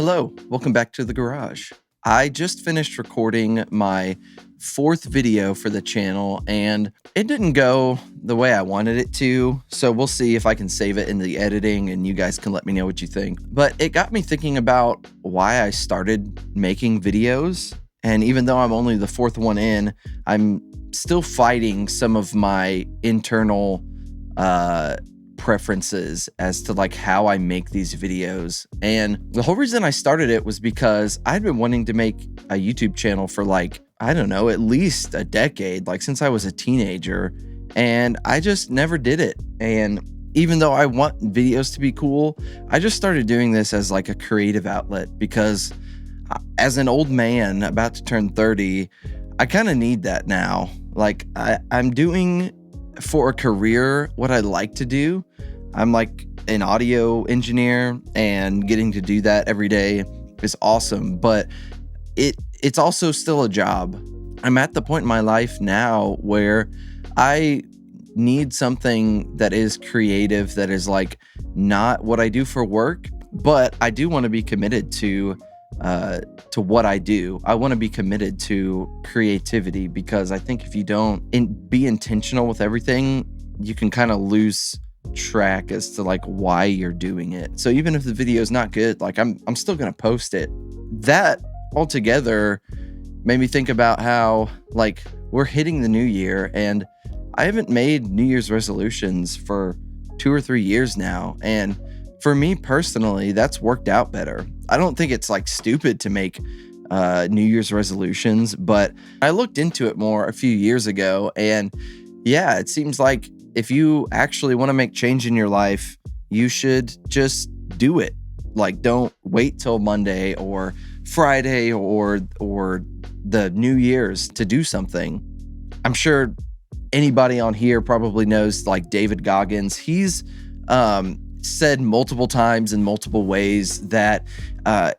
Hello, welcome back to the garage. I just finished recording my fourth video for the channel and it didn't go the way I wanted it to. So we'll see if I can save it in the editing and you guys can let me know what you think. But it got me thinking about why I started making videos. And even though I'm only the fourth one in, I'm still fighting some of my internal preferences as to like how I make these videos. And the whole reason I started it was because I'd been wanting to make a YouTube channel for like, I don't know, at least a decade, like since I was a teenager, and I just never did it. And even though I want videos to be cool, I just started doing this as like a creative outlet because as an old man about to turn 30, I kind of need that now. Like I'm doing for a career what I like to do. I'm like an audio engineer, and getting to do that every day is awesome, but it's also still a job. I'm at the point in my life now where I need something that is creative, that is like not what I do for work, but I do want to be committed to what I do. I want to be committed to creativity because I think if you don't be intentional with everything, you can kind of lose track as to like why you're doing it. So even if the video is not good, like I'm still going to post it. That altogether made me think about how like we're hitting the new year and I haven't made New Year's resolutions for 2 or 3 years now. And for me personally, that's worked out better. I don't think it's like stupid to make New Year's resolutions, but I looked into it more a few years ago. And yeah, it seems like if you actually want to make change in your life, you should just do it. Like, don't wait till Monday or Friday or the New Year's to do something. I'm sure anybody on here probably knows like David Goggins. He's said multiple times in multiple ways that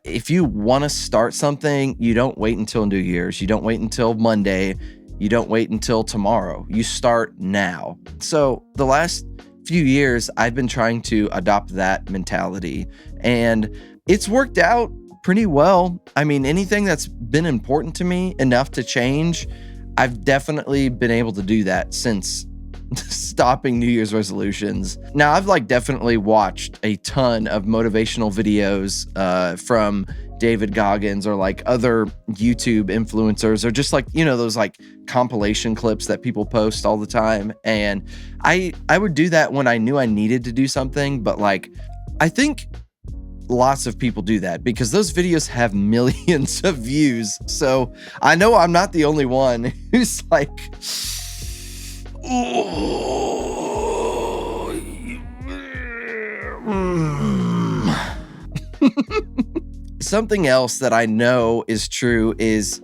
if you want to start something, you don't wait until New Year's. You don't wait until Monday. You don't wait until tomorrow. You start now. So the last few years, I've been trying to adopt that mentality, and it's worked out pretty well. I mean, anything that's been important to me enough to change, I've definitely been able to do that since stopping New Year's resolutions. Now, I've like definitely watched a ton of motivational videos from David Goggins or like other YouTube influencers, or just like, you know, those like compilation clips that people post all the time. And I would do that when I knew I needed to do something, but like I think lots of people do that because those videos have millions of views. So I know I'm not the only one who's like, something else that I know is true is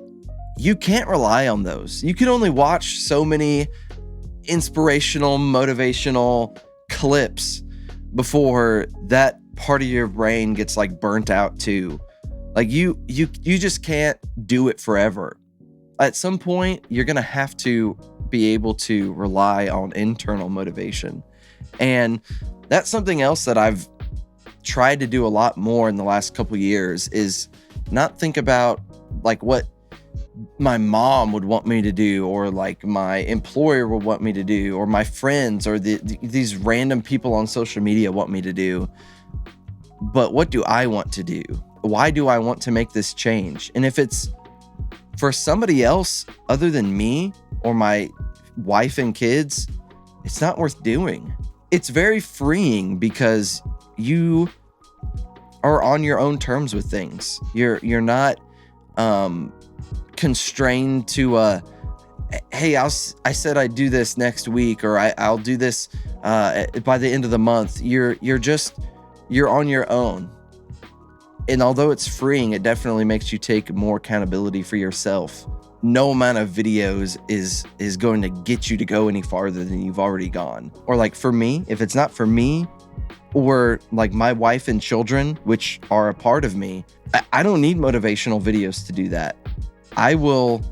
you can't rely on those. You can only watch so many inspirational, motivational clips before that part of your brain gets like burnt out too. Like you just can't do it forever. At some point, you're going to have to be able to rely on internal motivation. And that's something else that I've tried to do a lot more in the last couple years, is not think about like what my mom would want me to do, or like my employer would want me to do, or my friends, or these random people on social media want me to do. But what do I want to do? Why do I want to make this change? And if it's for somebody else other than me or my wife and kids, it's not worth doing. It's very freeing because you are on your own terms with things. You're not constrained to hey, I said I'd do this next week, or I'll do this by the end of the month. You're on your own. And although it's freeing, it definitely makes you take more accountability for yourself. No amount of videos is going to get you to go any farther than you've already gone. Or like for me, if it's not for me or like my wife and children, which are a part of me, I don't need motivational videos to do that. I will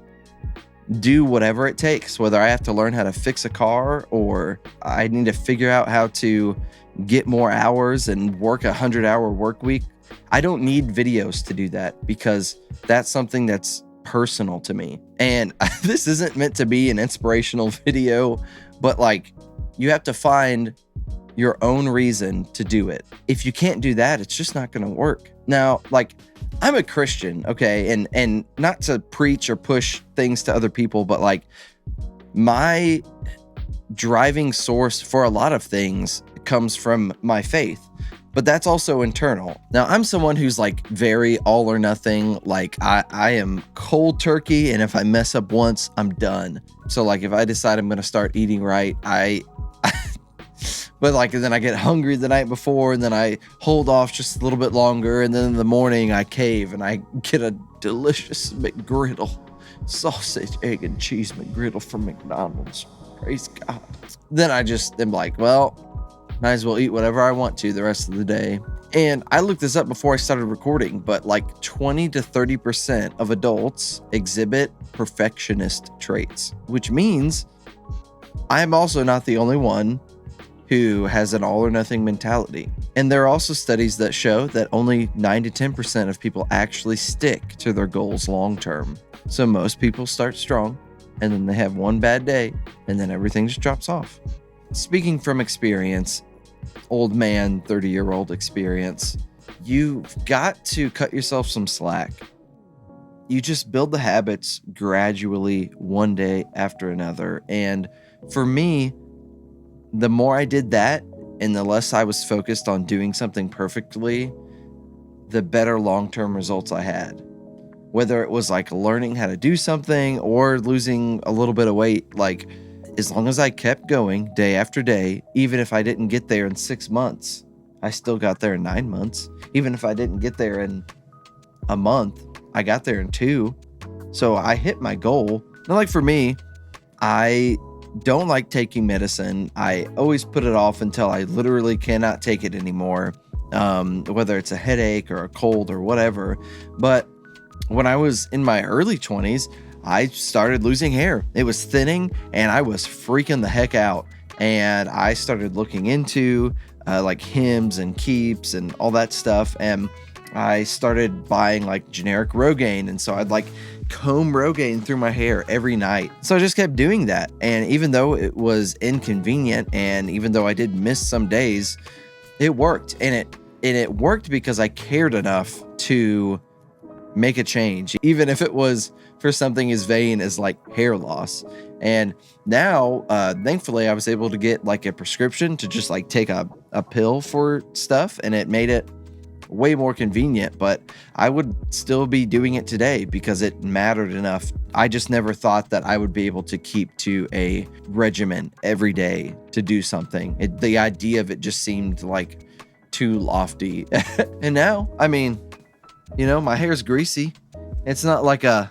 do whatever it takes, whether I have to learn how to fix a car or I need to figure out how to get more hours and work a 100-hour work week. I don't need videos to do that because that's something that's personal to me. And this isn't meant to be an inspirational video, but like you have to find your own reason to do it. If you can't do that, it's just not going to work. Now, like I'm a Christian, okay, and not to preach or push things to other people, but like my driving source for a lot of things comes from my faith, but that's also internal. Now, I'm someone who's like very all or nothing. Like I am cold turkey, and if I mess up once, I'm done. So like if I decide I'm going to start eating right, but like then I get hungry the night before, and then I hold off just a little bit longer, and then in the morning I cave and I get a delicious McGriddle, sausage, egg, and cheese McGriddle from McDonald's. Praise God. Then I just am like, well, might as well eat whatever I want to the rest of the day. And I looked this up before I started recording, but like 20 to 30% of adults exhibit perfectionist traits, which means I'm also not the only one who has an all or nothing mentality. And there are also studies that show that only 9 to 10% of people actually stick to their goals long term. So most people start strong, and then they have one bad day, and then everything just drops off. Speaking from experience, old man, 30-year-old experience, you've got to cut yourself some slack. You just build the habits gradually, one day after another. And for me, the more I did that and the less I was focused on doing something perfectly, the better long-term results I had. Whether it was like learning how to do something or losing a little bit of weight, like as long as I kept going day after day, even if I didn't get there in 6 months, I still got there in 9 months. Even if I didn't get there in a month, I got there in 2. So I hit my goal. Now, like for me, I don't like taking medicine. I always put it off until I literally cannot take it anymore, whether it's a headache or a cold or whatever. But when I was in my early 20s, I started losing hair. It was thinning, and I was freaking the heck out. And I started looking into like Hims and Keeps and all that stuff. And I started buying like generic Rogaine. And so I'd like comb Rogaine through my hair every night. So I just kept doing that. And even though it was inconvenient, and even though I did miss some days, it worked. And it worked because I cared enough to make a change, even if it was for something as vain as like hair loss. And now, thankfully, I was able to get like a prescription to just like take a pill for stuff, and it made it way more convenient. But I would still be doing it today because it mattered enough. I just never thought that I would be able to keep to a regimen every day to do something. The idea of it just seemed like too lofty. And now, I mean, you know, my hair's greasy. It's not like an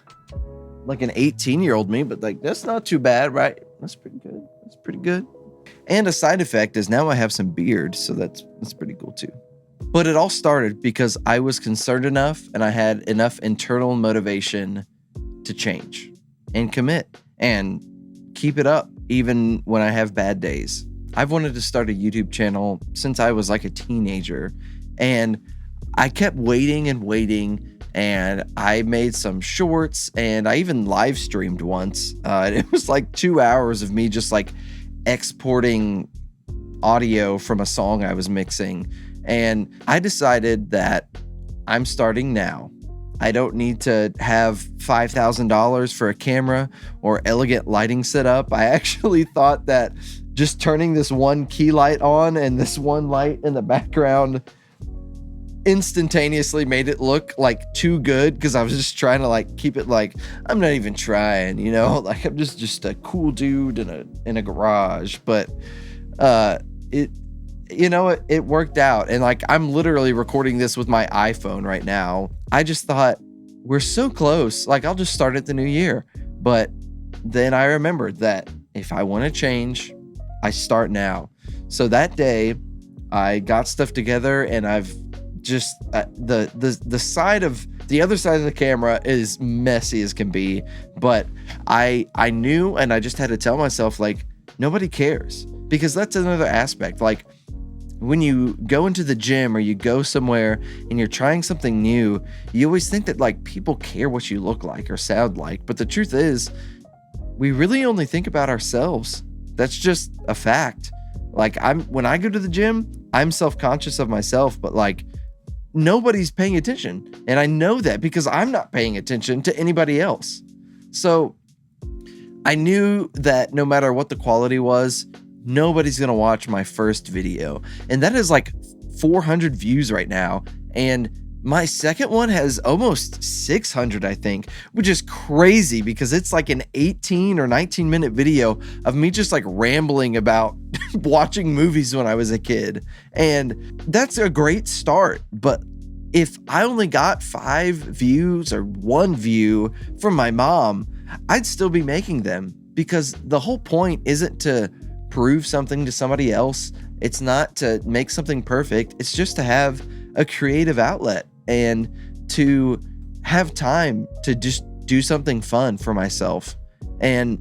18-year-old me, but like that's not too bad, right? That's pretty good. That's pretty good. And a side effect is now I have some beard, so that's pretty cool too. But it all started because I was concerned enough and I had enough internal motivation to change and commit and keep it up even when I have bad days. I've wanted to start a YouTube channel since I was like a teenager, and I kept waiting and waiting, and I made some shorts, and I even live streamed once. It was like 2 hours of me just like exporting audio from a song I was mixing. And I decided that I'm starting now. I don't need to have $5,000 for a camera or elegant lighting setup. I actually thought that just turning this one key light on and this one light in the background instantaneously made it look like too good, because I was just trying to like keep it like I'm not even trying, you know, like I'm just a cool dude in a garage. But it worked out, and like I'm literally recording this with my iPhone right now. I just thought we're so close, like I'll just start at the new year. But then I remembered that if I want to change, I start now. So that day I got stuff together, and I've just the other side of the camera is messy as can be, but I knew, and I just had to tell myself like nobody cares, because that's another aspect. Like when you go into the gym or you go somewhere and you're trying something new, you always think that like people care what you look like or sound like. But the truth is, we really only think about ourselves. That's just a fact. Like when I go to the gym, I'm self-conscious of myself, but like nobody's paying attention. And I know that because I'm not paying attention to anybody else. So I knew that no matter what the quality was, nobody's going to watch my first video. And that is like 400 views right now. And my second one has almost 600, I think, which is crazy because it's like an 18 or 19-minute video of me just like rambling about watching movies when I was a kid. And that's a great start. But if I only got 5 views or 1 view from my mom, I'd still be making them, because the whole point isn't to prove something to somebody else. It's not to make something perfect. It's just to have a creative outlet and to have time to just do something fun for myself. And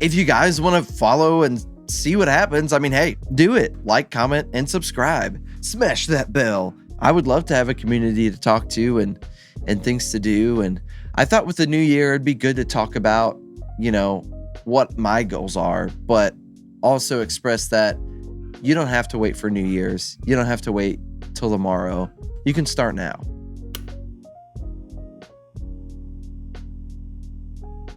if you guys want to follow and see what happens, I mean, hey, do it. Like, comment, and subscribe. Smash that bell. I would love to have a community to talk to and things to do. And I thought with the new year, it'd be good to talk about, what my goals are, but also express that you don't have to wait for New Year's. You don't have to wait till tomorrow. You can start now.